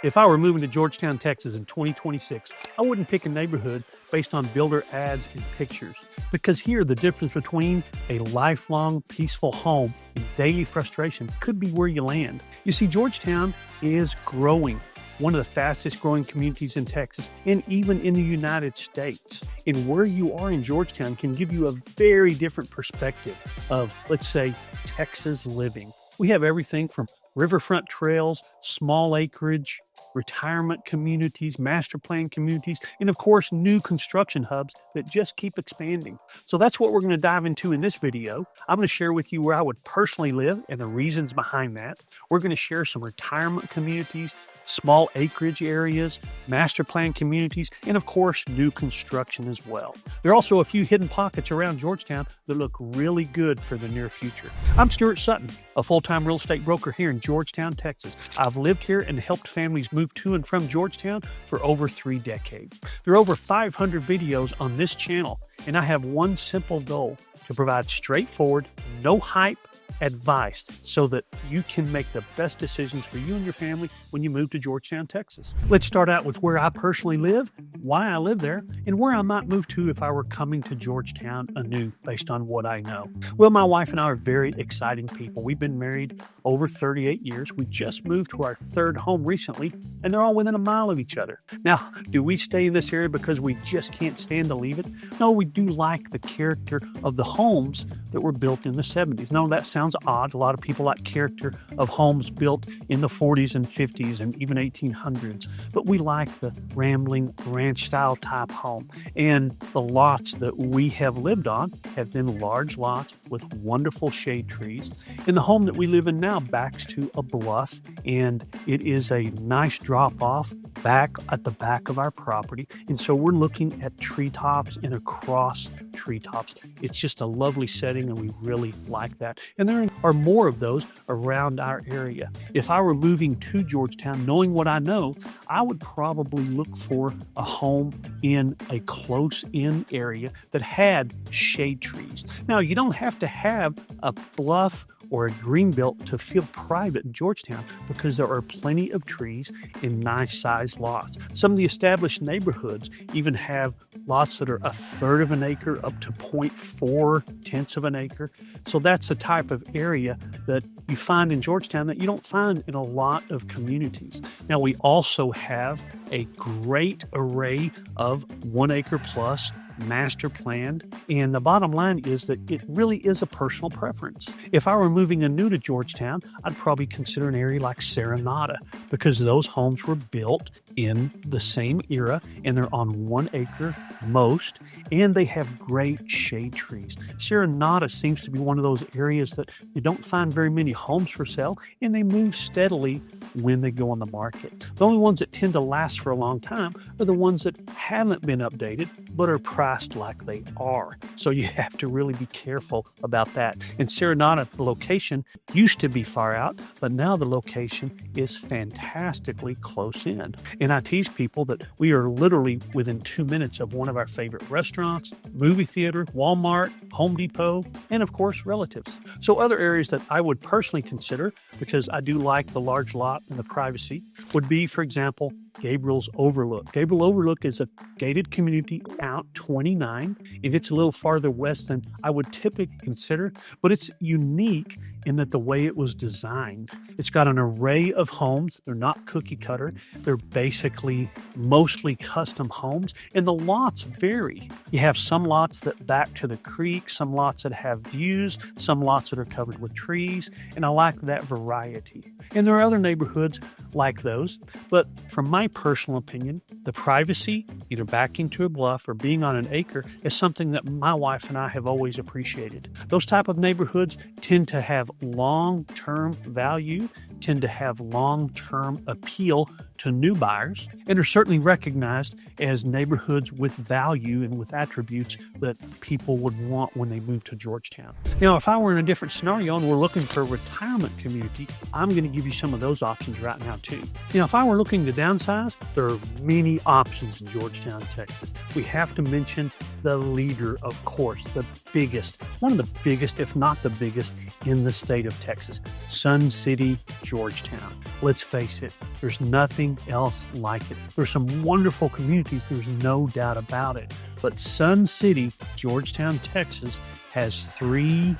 If I were moving to Georgetown, Texas in 2026, I wouldn't pick a neighborhood based on builder ads and pictures. Because here, the difference between a lifelong, peaceful home and daily frustration could be where you land. You see, Georgetown is growing, one of the fastest growing communities in Texas and even in the United States. And where you are in Georgetown can give you a very different perspective of, let's say, Texas living. We have everything from riverfront trails, small acreage, retirement communities, master plan communities, and of course, new construction hubs that just keep expanding. So that's what we're going to dive into in this video. I'm going to share with you where I would personally live and the reasons behind that. We're going to share some retirement communities, small acreage areas, master plan communities, and of course, new construction as well. There are also a few hidden pockets around Georgetown that look really good for the near future. I'm Stuart Sutton, a full-time real estate broker here in Georgetown, Texas. I've lived here and helped families move to and from Georgetown for over 3 decades. There are over 500 videos on this channel, and I have one simple goal: to provide straightforward, no hype advice so that you can make the best decisions for you and your family when you move to Georgetown, Texas. Let's start out with where I personally live, why I live there, and where I might move to if I were coming to Georgetown anew based on what I know. Well, my wife and I are very exciting people. We've been married over 38 years. We just moved to our 3rd home recently, and they're all within a mile of each other. Now, do we stay in this area because we just can't stand to leave it? No, we do like the character of the homes that were built in the 70s. Now, that sounds odd. A lot of people like character of homes built in the 40s and 50s and even 1800s, but we like the rambling ranch style type home. And the lots that we have lived on have been large lots with wonderful shade trees. And the home that we live in now backs to a bluff, and it is a nice drop off back at the back of our property. And so we're looking at treetops and across treetops. It's just a lovely setting, and we really like that. And there are more of those around our area. If I were moving to Georgetown, knowing what I know, I would probably look for a home in a close-in area that had shade trees. Now, you don't have to have a bluff or a greenbelt to feel private in Georgetown, because there are plenty of trees in nice sized lots. Some of the established neighborhoods even have lots that are 1/3 of an acre up to 0.4 of an acre. So that's the type of area that you find in Georgetown that you don't find in a lot of communities. Now, we also have a great array of 1 acre plus master planned, and the bottom line is that it really is a personal preference. If I were moving anew to Georgetown, I'd probably consider an area like Serenata, because those homes were built in the same era and they're on 1 acre most, and they have great shade trees. Serenata seems to be one of those areas that you don't find very many homes for sale, and they move steadily when they go on the market. The only ones that tend to last for a long time are the ones that haven't been updated but are priced like they are. So you have to really be careful about that. In Serenata, the location used to be far out, but now the location is fantastically close in. And I tease people that we are literally within 2 minutes of one of our favorite restaurants, movie theater, Walmart, Home Depot, and of course, relatives. So other areas that I would personally consider, because I do like the large lot and the privacy, would be, for example, Gabriel's Overlook. Gabriel Overlook is a gated community out 29, and it's a little farther west than I would typically consider, but it's unique in that the way it was designed. It's got an array of homes. They're not cookie cutter. They're basically mostly custom homes, and the lots vary. You have some lots that back to the creek, some lots that have views, some lots that are covered with trees, and I like that variety. And there are other neighborhoods like those, but from my personal opinion, the privacy, either backing to a bluff or being on an acre, is something that my wife and I have always appreciated. Those type of neighborhoods tend to have long-term value, tend to have long-term appeal to new buyers, and are certainly recognized as neighborhoods with value and with attributes that people would want when they move to Georgetown. Now, if I were in a different scenario and we're looking for a retirement community, I'm going to give you some of those options right now too. If I were looking to downsize, there are many options in Georgetown, Texas. We have to mention the leader, of course, the biggest, one of the biggest, if not the biggest, in the state of Texas, Sun City, Georgetown. let's face it, there's nothing else like it. There's some wonderful communities, there's no doubt about it. But Sun City, Georgetown, Texas, has 3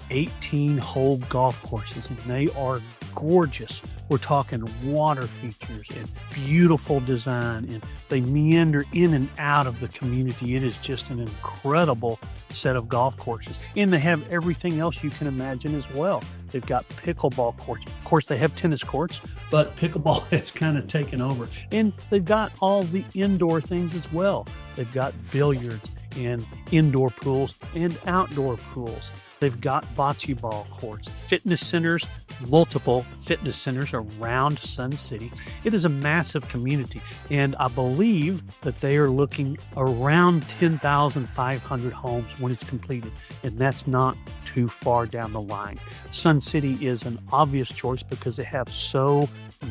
18-hole golf courses, and they are gorgeous. We're talking water features and beautiful design, and they meander in and out of the community. It is just an incredible set of golf courses, and they have everything else you can imagine as well. They've got pickleball courts. Of course, they have tennis courts, but pickleball has kind of taken over. And they've got all the indoor things as well. They've got billiards and indoor pools and outdoor pools. They've got bocce ball courts, fitness centers, multiple fitness centers around Sun City. It is a massive community, and I believe that they are looking around 10,500 homes when it's completed, and that's not too far down the line. Sun City is an obvious choice because they have so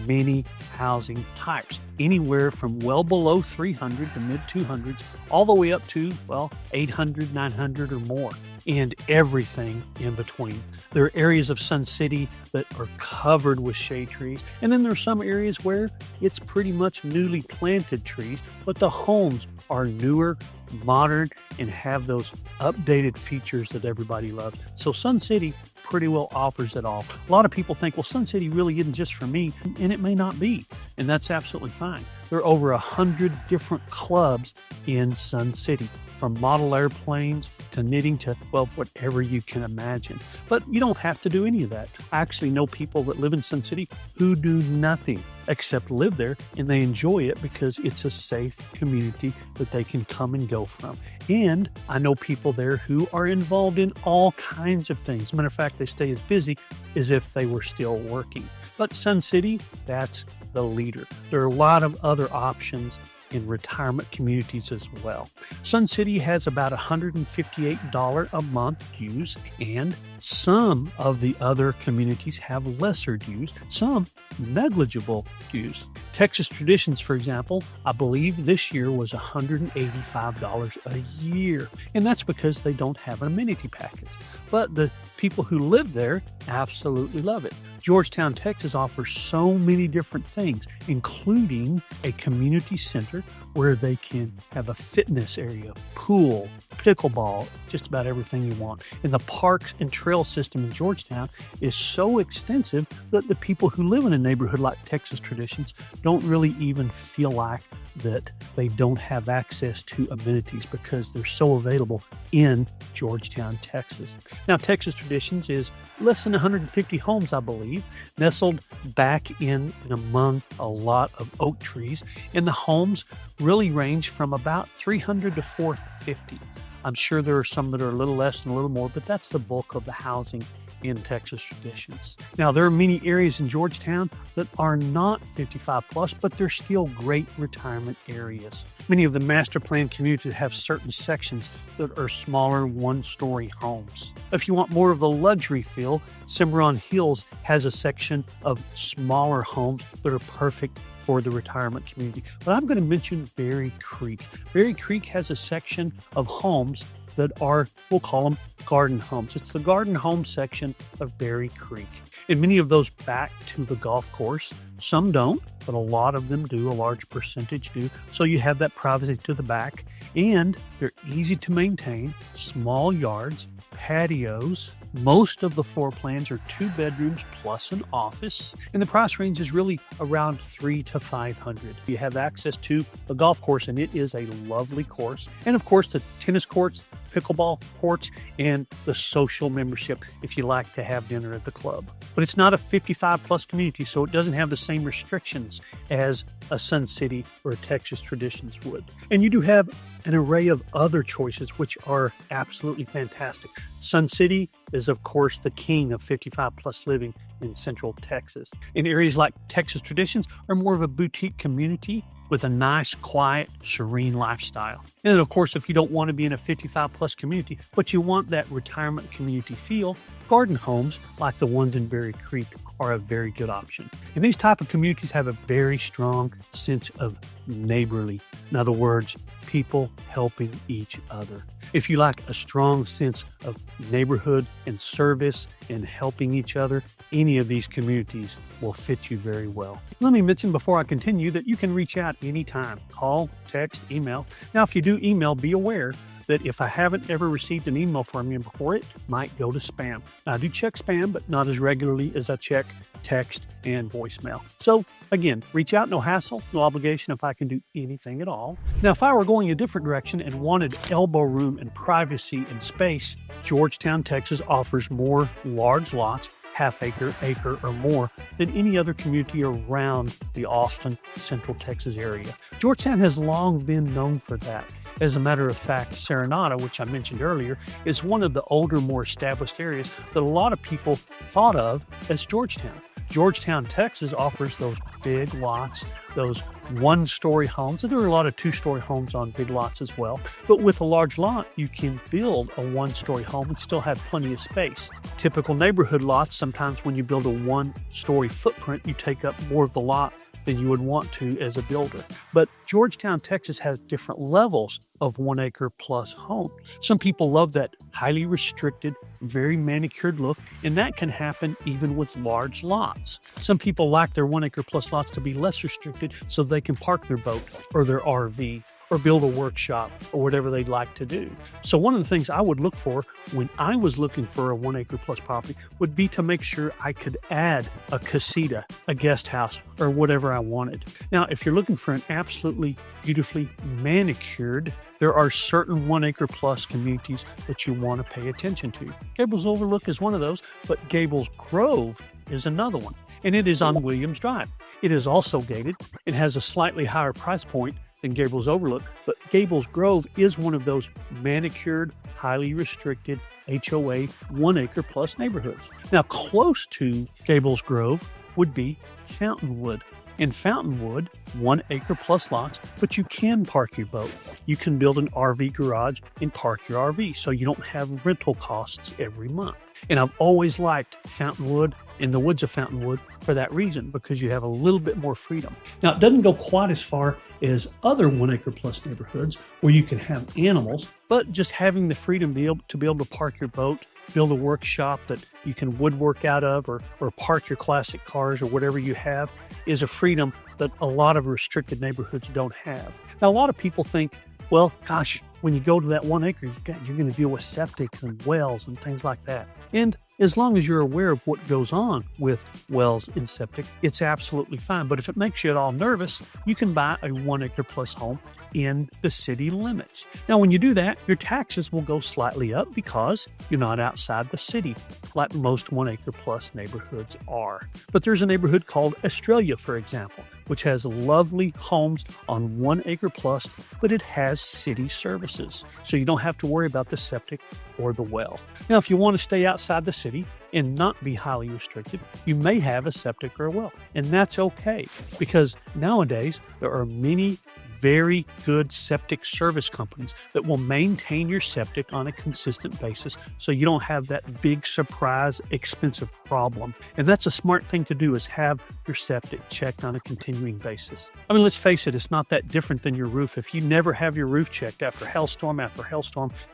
many housing types, anywhere from well below 300 to mid 200s, all the way up to, well, 800, 900 or more, and everything in between. There are areas of Sun City that are covered with shade trees, and then there are some areas where it's pretty much newly planted trees, but the homes are newer, modern, and have those updated features that everybody loves. So Sun City pretty well offers it all. A lot of people think, well, Sun City really isn't just for me, and it may not be, and that's absolutely fine. There are over 100 different clubs in Sun City, from model airplanes to knitting to, well, whatever you can imagine. But you don't have to do any of that. I actually know people that live in Sun City who do nothing except live there, and they enjoy it because it's a safe community that they can come and go from. And I know people there who are involved in all kinds of things. Matter of fact, they stay as busy as if they were still working. But Sun City, that's the leader. There are a lot of other options in retirement communities as well. Sun City has about $158 a month dues, and some of the other communities have lesser dues, some negligible dues. Texas Traditions, for example, I believe this year was $185 a year, and that's because they don't have an amenity package. But the people who live there absolutely love it. Georgetown, Texas offers so many different things, including a community center where they can have a fitness area, pool, pickleball, just about everything you want. And the parks and trail system in Georgetown is so extensive that the people who live in a neighborhood like Texas Traditions don't really even feel like that they don't have access to amenities because they're so available in Georgetown, Texas. Now, Texas Traditions is less than 150 homes, I believe, nestled back in and among a lot of oak trees, and the homes really range from about 300 to 450. I'm sure there are some that are a little less and a little more, but that's the bulk of the housing in Texas Traditions. Now, there are many areas in Georgetown that are not 55 plus, but they're still great retirement areas. Many of the master plan communities have certain sections that are smaller one-story homes. If you want more of the luxury feel, Cimarron Hills has a section of smaller homes that are perfect for the retirement community. But I'm going to mention Berry Creek. Berry Creek has a section of homes that are, we'll call them garden homes. It's the garden home section of Berry Creek. And many of those back to the golf course. Some don't, but a lot of them do. A large percentage do. So you have that privacy to the back. And they're easy to maintain, small yards, patios. Most of the floor plans are 2 bedrooms plus an office, and the price range is really around $300 to $500. You have access to the golf course, and it is a lovely course. And of course, the tennis courts, pickleball courts, and the social membership if you like to have dinner at the club. But it's not a 55 plus community, so it doesn't have the same restrictions as a Sun City or a Texas Traditions would. And you do have an array of other choices, which are absolutely fantastic. Sun City is, of course, the king of 55 plus living in Central Texas. In areas like Texas Traditions are more of a boutique community with a nice, quiet, serene lifestyle. And of course, if you don't want to be in a 55 plus community, but you want that retirement community feel, garden homes like the ones in Berry Creek are a very good option. And these type of communities have a very strong sense of neighborly. In other words, people helping each other. If you like a strong sense of neighborhood and service and helping each other, any of these communities will fit you very well. Let me mention before I continue that you can reach out anytime. Call, text, email. Now, if you do email, be aware that if I haven't ever received an email from you before, it might go to spam. I do check spam, but not as regularly as I check text and voicemail. So again, reach out, no hassle, no obligation if I can do anything at all. Now, if I were going a different direction and wanted elbow room and privacy and space, Georgetown, Texas offers more large lots, half acre, acre, or more than any other community around the Austin, Central Texas area. Georgetown has long been known for that. As a matter of fact, Serenata, which I mentioned earlier, is one of the older, more established areas that a lot of people thought of as Georgetown. Georgetown, Texas offers those big lots, those one-story homes, and there are a lot of two-story homes on big lots as well. But with a large lot, you can build a one-story home and still have plenty of space. Typical neighborhood lots, sometimes when you build a one-story footprint, you take up more of the lot than you would want to as a builder. But Georgetown, Texas has different levels of 1 acre plus home. Some people love that highly restricted, very manicured look, and that can happen even with large lots. Some people like their 1 acre plus lots to be less restricted so they can park their boat or their RV or build a workshop or whatever they'd like to do. So one of the things I would look for when I was looking for a 1 acre plus property would be to make sure I could add a casita, a guest house, or whatever I wanted. Now, if you're looking for an absolutely beautifully manicured, there are certain 1 acre plus communities that you want to pay attention to. Gables Overlook is one of those, but Gables Grove is another one, and it is on Williams Drive. It is also gated. It has a slightly higher price point than Gables Overlook, but Gables Grove is one of those manicured, highly restricted HOA 1 acre plus neighborhoods. Now, close to Gables Grove would be Fountainwood. In Fountainwood, 1 acre plus lots, but you can park your boat. You can build an RV garage and park your RV so you don't have rental costs every month. And I've always liked Fountainwood in the woods of Fountainwood for that reason, because you have a little bit more freedom. Now, it doesn't go quite as far as other 1 acre plus neighborhoods where you can have animals, but just having the freedom to be able to park your boat, build a workshop that you can woodwork out of, or park your classic cars or whatever you have, is a freedom that a lot of restricted neighborhoods don't have. Now, a lot of people think, well, gosh, when you go to that 1 acre, you're going to deal with septic and wells and things like that. And as long as you're aware of what goes on with wells and septic, it's absolutely fine. But if it makes you at all nervous, you can buy a 1 acre plus home in the city limits. Now, when you do that, your taxes will go slightly up because you're not outside the city like most 1 acre plus neighborhoods are. But there's a neighborhood called Australia, for example, which has lovely homes on 1 acre plus, but it has city services. So you don't have to worry about the septic or the well. Now, if you want to stay outside the city and not be highly restricted, you may have a septic or a well, and that's okay, because nowadays there are many very good septic service companies that will maintain your septic on a consistent basis so you don't have that big surprise expensive problem. And that's a smart thing to do, is have your septic checked on a continuing basis. I mean, let's face it, it's not that different than your roof. If you never have your roof checked after hailstorm,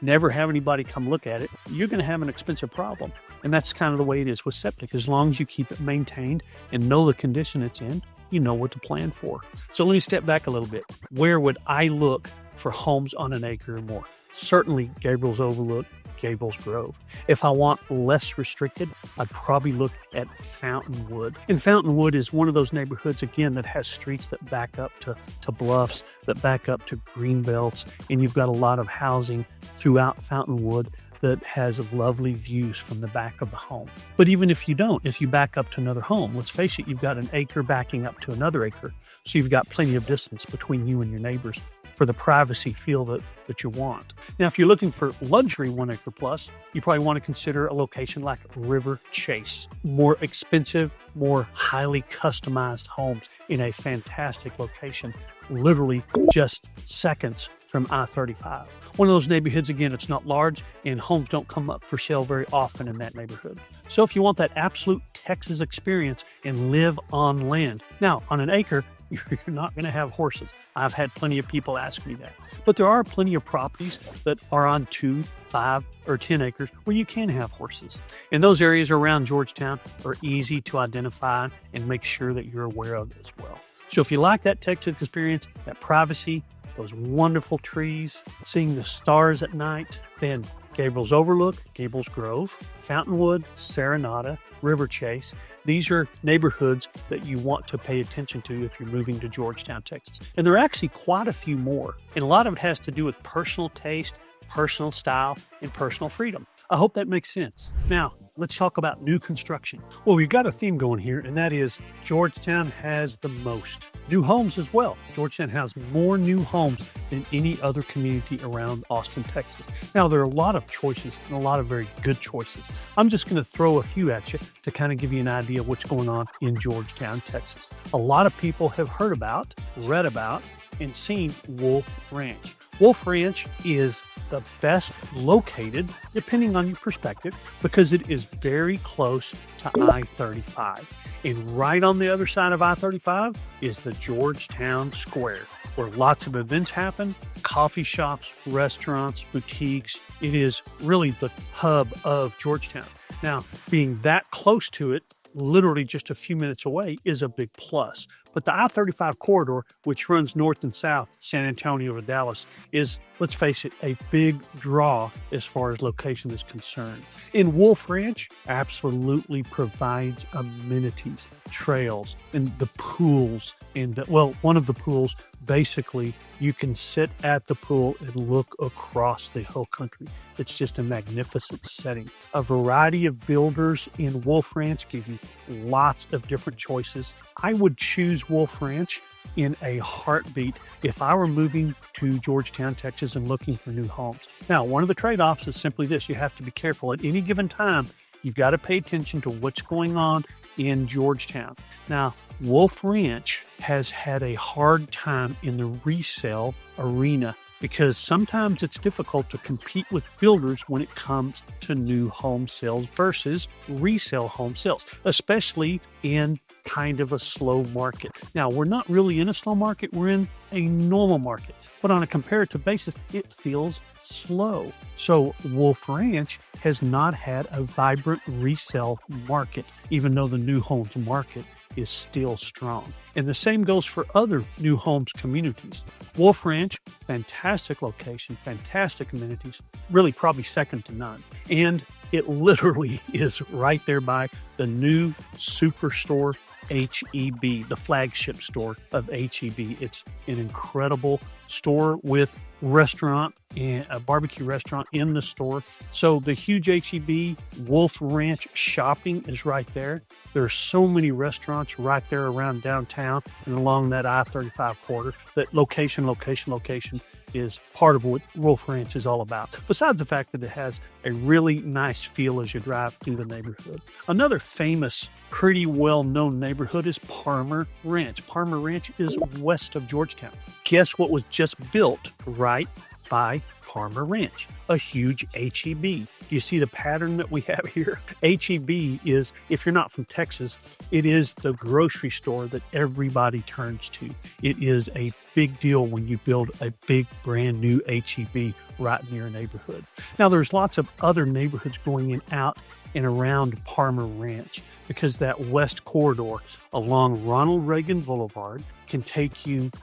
never have anybody come look at it, you're going to have an expensive problem. And that's kind of the way it is with septic. As long as you keep it maintained and know the condition it's in, you know what to plan for. So let me step back a little bit. Where would I look for homes on an acre or more? Certainly Gables Overlook, Gables Grove. If I want less restricted, I'd probably look at Fountainwood. And Fountainwood is one of those neighborhoods, again, that has streets that back up to bluffs, that back up to green belts, and you've got a lot of housing throughout Fountainwood that has lovely views from the back of the home. But even if you don't, if you back up to another home, let's face it, you've got an acre backing up to another acre. So you've got plenty of distance between you and your neighbors for the privacy feel that you want. Now, if you're looking for luxury 1 acre plus, you probably want to consider a location like River Chase. More expensive, more highly customized homes in a fantastic location, literally just seconds from I-35. One of those neighborhoods, again, it's not large and homes don't come up for sale very often in that neighborhood. So if you want that absolute Texas experience and live on land. Now, on an acre, you're not going to have horses. I've had plenty of people ask me that. But there are plenty of properties that are on 2, 5, or 10 acres where you can have horses. And those areas around Georgetown are easy to identify and make sure that you're aware of as well. So if you like that Texas experience, that privacy, those wonderful trees, seeing the stars at night, then Gabriel's Overlook, Gables Grove, Fountainwood, Serenata, River Chase. These are neighborhoods that you want to pay attention to if you're moving to Georgetown, Texas. And there are actually quite a few more. And a lot of it has to do with personal taste, personal style, and personal freedom. I hope that makes sense. Now, let's talk about new construction. Well, we've got a theme going here, and that is Georgetown has the most new homes as well. Georgetown has more new homes than any other community around Austin, Texas. Now, there are a lot of choices and a lot of very good choices. I'm just going to throw a few at you to kind of give you an idea of what's going on in Georgetown, Texas. A lot of people have heard about, read about, and seen Wolf Ranch. Wolf Ranch is the best located, depending on your perspective, because it is very close to I-35. And right on the other side of I-35 is the Georgetown Square, where lots of events happen, coffee shops, restaurants, boutiques. It is really the hub of Georgetown. Now, being that close to it, literally just a few minutes away, is a big plus. But the I-35 corridor, which runs north and south, San Antonio to Dallas, is, let's face it, a big draw as far as location is concerned. And Wolf Ranch absolutely provides amenities, trails, and the pools. And one of the pools, basically, you can sit at the pool and look across the whole country. It's just a magnificent setting. A variety of builders in Wolf Ranch give you lots of different choices. I would choose Wolf Ranch in a heartbeat if I were moving to Georgetown, Texas and looking for new homes. Now, one of the trade-offs is simply this. You have to be careful. At any given time, you've got to pay attention to what's going on in Georgetown. Now, Wolf Ranch has had a hard time in the resale arena because sometimes it's difficult to compete with builders when it comes to new home sales versus resale home sales, especially in kind of a slow market. Now, we're not really in a slow market, we're in a normal market, but on a comparative basis, it feels slow. So Wolf Ranch has not had a vibrant resale market, even though the new homes market is still strong. And the same goes for other new homes communities. Wolf Ranch, fantastic location, fantastic amenities, really probably second to none. And it literally is right there by the new superstore HEB, the flagship store of HEB. It's an incredible store with restaurant and a barbecue restaurant in the store. So the huge HEB Wolf Ranch shopping is right there. There are so many restaurants right there around downtown and along that I-35 corridor that location is part of what Wolf Ranch is all about. Besides the fact that it has a really nice feel as you drive through the neighborhood. Another famous, pretty well-known neighborhood is Palmer Ranch. Palmer Ranch is west of Georgetown. Guess what was just built right by Palmer Ranch? A huge HEB. Do you see the pattern that we have here? HEB is, if you're not from Texas, it is the grocery store that everybody turns to. It is a big deal when you build a big brand new HEB right near a neighborhood. Now, there's lots of other neighborhoods going in out and around Palmer Ranch because that west corridor along Ronald Reagan Boulevard can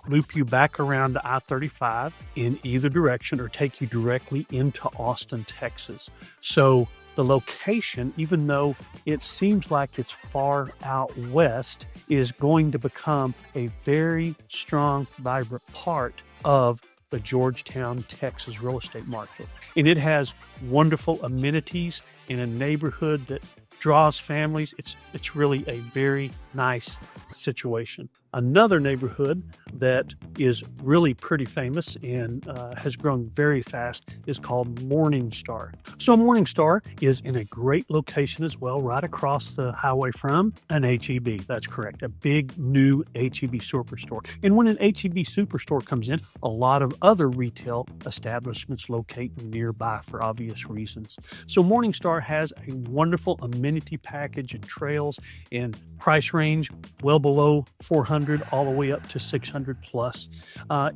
loop you back around to I-35 in either direction or take you directly into Austin, Texas. So the location, even though it seems like it's far out west, is going to become a very strong, vibrant part of the Georgetown, Texas real estate market. And it has wonderful amenities in a neighborhood that draws families. It's really a very nice situation. Another neighborhood that is really pretty famous and has grown very fast is called Morningstar. So Morningstar is in a great location as well, right across the highway from an HEB. That's correct, a big new HEB superstore. And when an HEB superstore comes in, a lot of other retail establishments locate nearby for obvious reasons. So Morningstar has a wonderful amenity package and trails and price range well below $400 500 all the way up to 600 plus.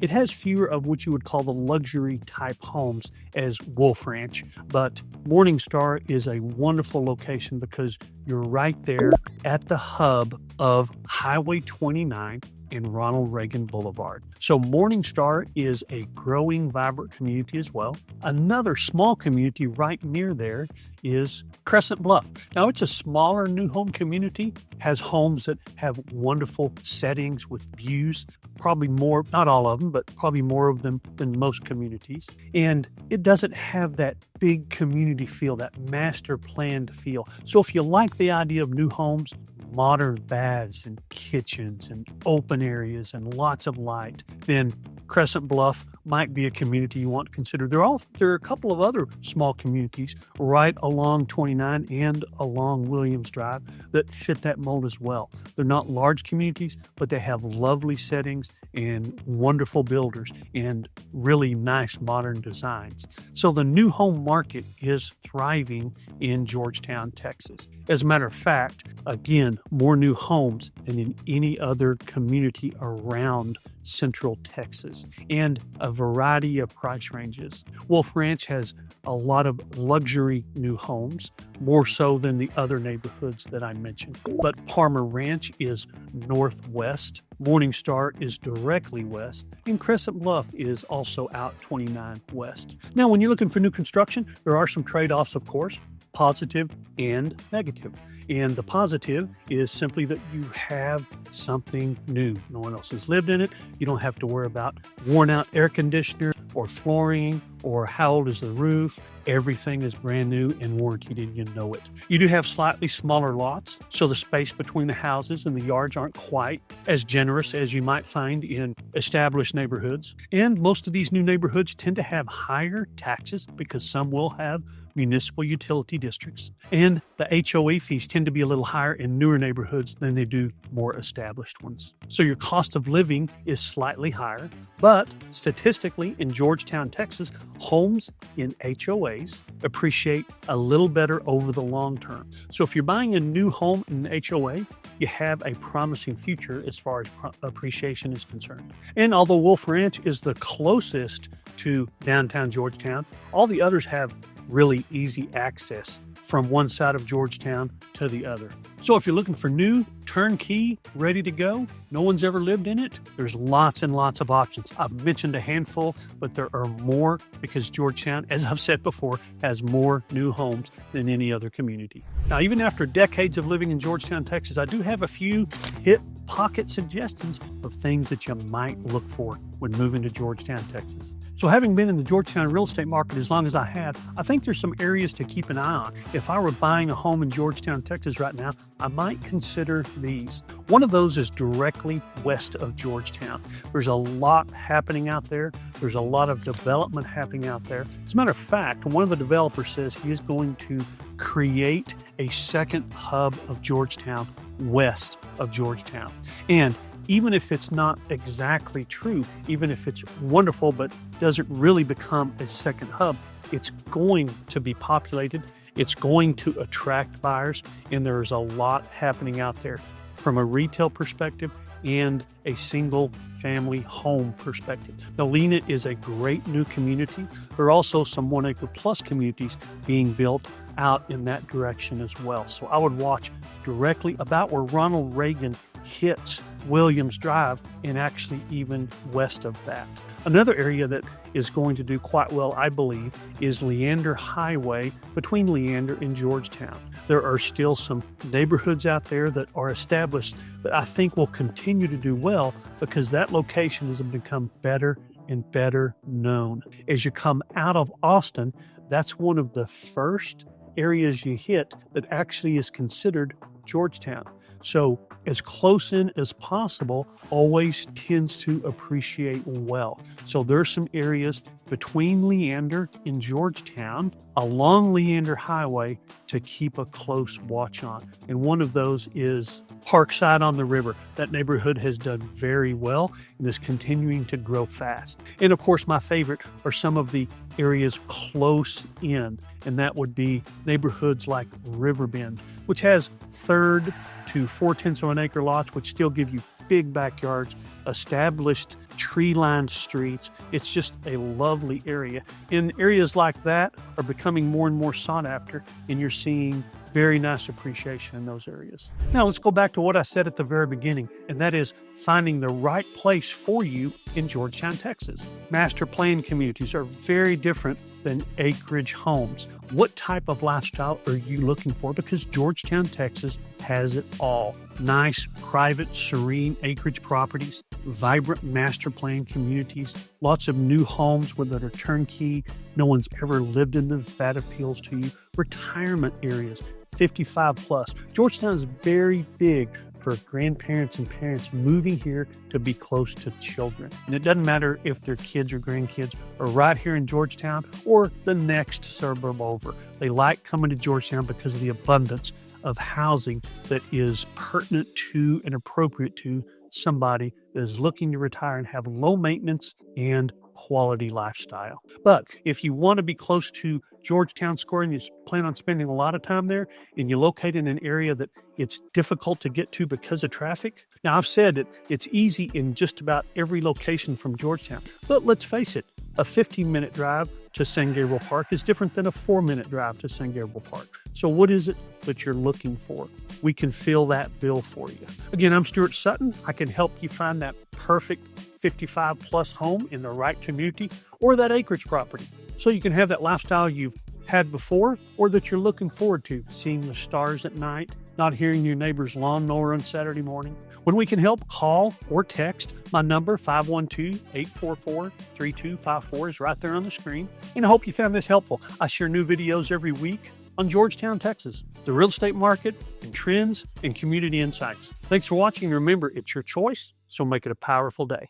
It has fewer of what you would call the luxury type homes as Wolf Ranch, but Morningstar is a wonderful location because you're right there at the hub of Highway 29 in Ronald Reagan Boulevard. So Morningstar is a growing, vibrant community as well. Another small community right near there is Crescent Bluff. Now it's a smaller new home community, has homes that have wonderful settings with views, probably more, not all of them, but probably more of them than most communities. And it doesn't have that big community feel, that master planned feel. So if you like the idea of new homes, modern baths and kitchens and open areas and lots of light, then Crescent Bluff might be a community you want to consider. There are a couple of other small communities right along 29 and along Williams Drive that fit that mold as well. They're not large communities, but they have lovely settings and wonderful builders and really nice modern designs. So the new home market is thriving in Georgetown, Texas. As a matter of fact, again, more new homes than in any other community around Central Texas, and a variety of price ranges. Wolf Ranch has a lot of luxury new homes, more so than the other neighborhoods that I mentioned. But Palmer Ranch is northwest, Morningstar is directly west, and Crescent Bluff is also out 29 west. Now, when you're looking for new construction, there are some trade-offs, of course, positive and negative. And the positive is simply that you have something new. No one else has lived in it. You don't have to worry about worn out air conditioner or flooring or how old is the roof. Everything is brand new and warranted and you know it. You do have slightly smaller lots, so the space between the houses and the yards aren't quite as generous as you might find in established neighborhoods. And most of these new neighborhoods tend to have higher taxes because some will have municipal utility districts. And the HOA fees tend to be a little higher in newer neighborhoods than they do more established ones. So your cost of living is slightly higher, but statistically in Georgetown, Texas, homes in HOAs appreciate a little better over the long term. So if you're buying a new home in an HOA, you have a promising future as far as appreciation is concerned. And although Wolf Ranch is the closest to downtown Georgetown, all the others have really easy access from one side of Georgetown to the other. So if you're looking for new, turnkey, ready to go, no one's ever lived in it, there's lots and lots of options. I've mentioned a handful, but there are more because Georgetown, as I've said before, has more new homes than any other community. Now, even after decades of living in Georgetown, Texas, I do have a few hip pocket suggestions of things that you might look for when moving to Georgetown, Texas. So having been in the Georgetown real estate market as long as I have, I think there's some areas to keep an eye on. If I were buying a home in Georgetown, Texas right now, I might consider these. One of those is directly west of Georgetown. There's a lot happening out there. There's a lot of development happening out there. As a matter of fact, one of the developers says he is going to create a second hub of Georgetown west of Georgetown. And even if it's not exactly true, even if it's wonderful but doesn't really become a second hub, it's going to be populated, it's going to attract buyers, and there's a lot happening out there from a retail perspective and a single family home perspective. Now, Lena is a great new community. There are also some 1 acre plus communities being built out in that direction as well. So I would watch directly about where Ronald Reagan hits Williams Drive and actually even west of that. Another area that is going to do quite well, I believe, is Leander Highway between Leander and Georgetown. There are still some neighborhoods out there that are established that I think will continue to do well because that location has become better and better known. As you come out of Austin, that's one of the first areas you hit that actually is considered Georgetown. So as close in as possible always tends to appreciate well. So there's some areas between Leander and Georgetown along Leander Highway to keep a close watch on. And one of those is Parkside on the River. That neighborhood has done very well and is continuing to grow fast. And of course, my favorite are some of the areas close in, and that would be neighborhoods like Riverbend, which has 1/3 to 4/10 of an acre lots, which still give you big backyards, established tree-lined streets. It's just a lovely area. And areas like that are becoming more and more sought after, and you're seeing very nice appreciation in those areas. Now let's go back to what I said at the very beginning, and that is finding the right place for you in Georgetown, Texas. Master plan communities are very different than acreage homes. What type of lifestyle are you looking for? Because Georgetown, Texas has it all. Nice, private, serene acreage properties, vibrant master plan communities, lots of new homes that are turnkey, no one's ever lived in them, if that appeals to you. Retirement areas, 55 plus. Georgetown is very big for grandparents and parents moving here to be close to children. And it doesn't matter if their kids or grandkids are right here in Georgetown or the next suburb over. They like coming to Georgetown because of the abundance of housing that is pertinent to and appropriate to somebody that is looking to retire and have low maintenance and quality lifestyle. But if you want to be close to Georgetown Square and you plan on spending a lot of time there and you locate in an area that it's difficult to get to because of traffic. Now, I've said that it's easy in just about every location from Georgetown, but let's face it, a 15-minute drive to San Gabriel Park is different than a 4-minute drive to San Gabriel Park. So what is it that you're looking for? We can fill that bill for you. Again, I'm Stuart Sutton. I can help you find that perfect 55 plus home in the right community or that acreage property, so you can have that lifestyle you've had before or that you're looking forward to, seeing the stars at night, not hearing your neighbor's lawnmower on Saturday morning. When we can help, call or text. My number, 512-844-3254, is right there on the screen. And I hope you found this helpful. I share new videos every week on Georgetown, Texas, the real estate market and trends and community insights. Thanks for watching. Remember, it's your choice, so make it a powerful day.